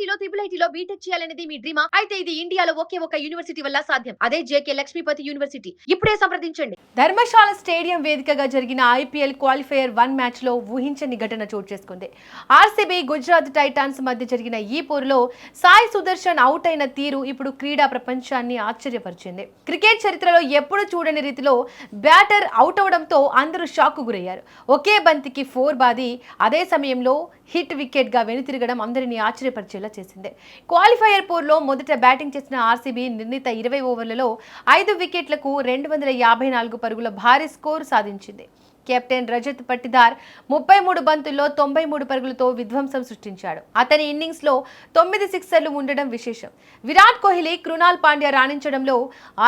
ఐఐటీలో ఐఐటీలో BTech చేయాలనేది మీ డ్రీమా? అయితే ఇది ఇండియాలో ఒకే ఒక యూనివర్సిటీ వల్ల సాధ్యం. అదే జేకే లక్ష్మీపతి యూనివర్సిటీ. ఇప్పుడే సంప్రదించండి. ధర్మశాల స్టేడియం వేదికగా జరిగిన ఐపీఎల్ క్వాలిఫైయర్ 1 మ్యాచ్ లో ఊహించని ఘటన చోటు చేసుకుంది. ఆర్సీబీ గుజరాత్ టైటాన్స్ మధ్య జరిగిన ఈ పోరులో సాయి సుదర్శన్ అవుట్ అయిన తీరు ఇప్పుడు క్రీడా ప్రపంచాన్ని ఆశ్చర్యపరిచింది. క్రికెట్ చరిత్రలో ఎప్పుడు చూడని రీతిలో బ్యాటర్ అవుట్ అవడంతో అందరూ షాక్ కు గురయ్యారు. ఒకే బంతికి 4 బాది అదే సమయంలో హిట్ వికెట్ గా వెనుతిరగడం అందరినీ ఆశ్చర్యపరిచేలా చేసింది. క్వాలిఫైయర్ పోర్లో మొదట బ్యాటింగ్ చేసిన ఆర్సీబీ నిర్ణీత 20 ఓవర్లలో 5 వికెట్లకు 254 పరుగుల భారీ స్కోరు సాధించింది. కెప్టెన్ రజత్ పట్టిదార్ 33 బంతుల్లో 93 పరుగులతో విధ్వంసం సృష్టించాడు. అతని ఇన్నింగ్స్ లో 9 సిక్సర్లు ఉండడం విశేషం. విరాట్ కోహ్లీ, కృణాల్ పాండ్యా రాణించడంలో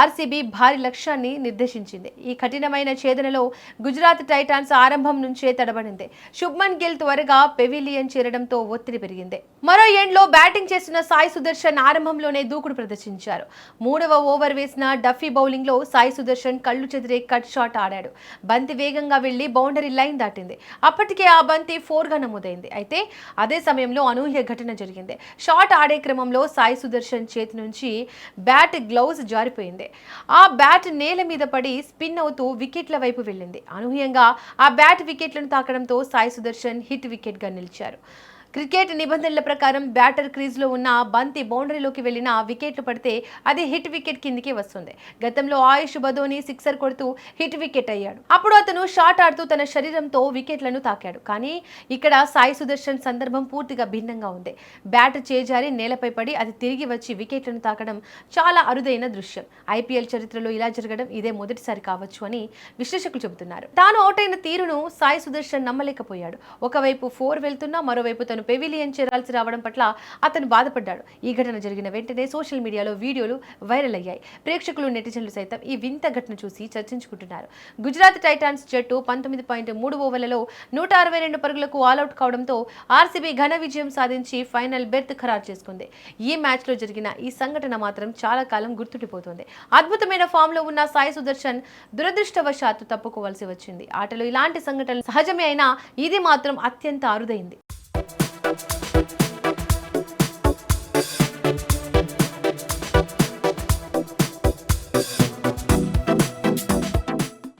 ఆర్సీబీ భారీ లక్ష్యాన్ని నిర్దేశించింది. ఈ కఠినమైన ఛేదనలో గుజరాత్ టైటాన్స్ ఆరంభం నుంచే తడబడింది. శుభ్మన్ గిల్ త్వరగా పెవిలియన్ చేరడంతో ఒత్తిడి పెరిగింది. మరో ఎండ్లో బ్యాటింగ్ చేస్తున్న సాయి సుదర్శన్ ఆరంభంలోనే దూకుడు ప్రదర్శించారు. 3వ ఓవర్ వేసిన డఫీ బౌలింగ్ లో సాయి సుదర్శన్ కళ్ళు చెదిరే కట్ షాట్ ఆడాడు. బంతి వేగంగా వెళ్లి బౌండరీ లైన్ దాటింది. అప్పటికే ఆ బంతి 4 గా నమోదైంది. అయితే అదే సమయంలో అనూహ్య ఘటన జరిగింది. షాట్ ఆడే క్రమంలో సాయి సుదర్శన్ చేతి నుంచి బ్యాట్ గ్లౌజ్ జారిపోయింది. ఆ బ్యాట్ నేల మీద పడి స్పిన్ అవుతూ వికెట్ల వైపు వెళ్ళింది. అనూహ్యంగా ఆ బ్యాట్ వికెట్లను తాకడంతో సాయి సుదర్శన్ హిట్ వికెట్ గా నిలిచారు. క్రికెట్ నిబంధనల ప్రకారం బ్యాటర్ క్రీజ్లో ఉన్న బంతి బౌండరీలోకి వెళ్లిన వికెట్లు పడితే అది హిట్ వికెట్ కిందికి వస్తుంది. గతంలో ఆయుష్ బదోని సిక్సర్ కొడుతూ హిట్ వికెట్ అయ్యాడు. అప్పుడు అతను షాట్ ఆడుతూ తన శరీరంతో వికెట్లను తాకాడు. కానీ ఇక్కడ సాయి సుదర్శన్ సందర్భం పూర్తిగా భిన్నంగా ఉంది. బ్యాట్ చేజారి నేలపై పడి అది తిరిగి వచ్చి వికెట్లను తాకడం చాలా అరుదైన దృశ్యం. ఐపీఎల్ చరిత్రలో ఇలా జరగడం ఇదే మొదటిసారి కావచ్చు అని విశ్లేషకులు చెబుతున్నారు. తాను అవుట్ అయిన తీరును సాయి సుదర్శన్ నమ్మలేకపోయాడు. ఒకవైపు 4 వెళ్తున్నా మరోవైపు తను పెవిలియన్ చేరాల్సి రావడం పట్ల అతను బాధపడ్డాడు. ఈ ఘటన జరిగిన వెంటనే సోషల్ మీడియాలో వీడియోలు వైరల్ అయ్యాయి. ప్రేక్షకులు, నెటిజన్లు సైతం ఈ వింత ఘటన చూసి చర్చించుకుంటున్నారు. గుజరాత్ టైటాన్స్ జట్టు 19.3 ఓవర్లలో 162 పరుగులకు ఆల్అౌట్ కావడంతో ఆర్సీబీ ఘన విజయం సాధించి ఫైనల్ బెర్త్ ఖరారు చేసుకుంది. ఈ మ్యాచ్ లో జరిగిన ఈ సంఘటన మాత్రం చాలా కాలం గుర్తుండిపోతుంది. అద్భుతమైన ఫామ్ లో ఉన్న సాయి సుదర్శన్ దురదృష్టవశాత్తు తప్పుకోవాల్సి వచ్చింది. ఆటలో ఇలాంటి సంఘటనలు సహజమే అయినా ఇది మాత్రం అత్యంత అరుదైంది.